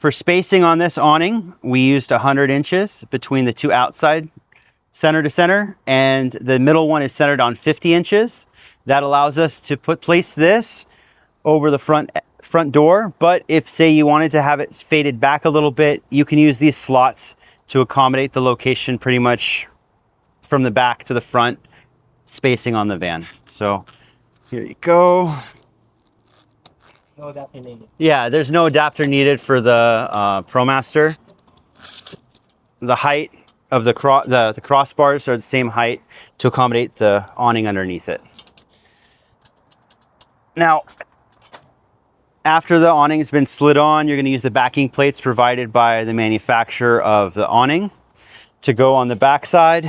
For spacing on this awning, we used 100 inches between the two outside center to center, and the middle one is centered on 50 inches. That allows us to place this over the front door. But if, say, you wanted to have it faded back a little bit, you can use these slots to accommodate the location pretty much from the back to the front spacing on the van. So here you go. No adapter needed. Yeah, there's no adapter needed for the Promaster. The height of the crossbars are the same height to accommodate the awning underneath it. Now, after the awning's been slid on, you're going to use the backing plates provided by the manufacturer of the awning to go on the back side,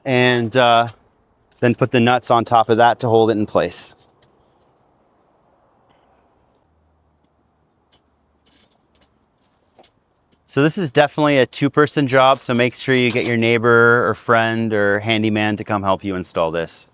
and then put the nuts on top of that to hold it in place. So this is definitely a two-person job, so make sure you get your neighbor or friend or handyman to come help you install this.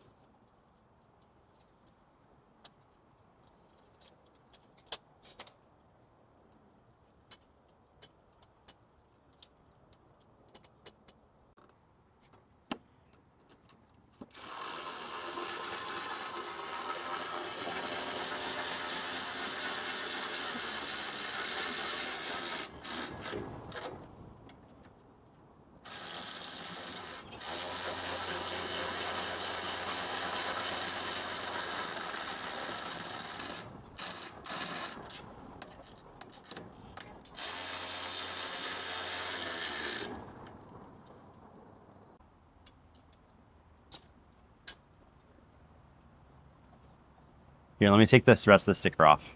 Here, let me take this rest of the sticker off.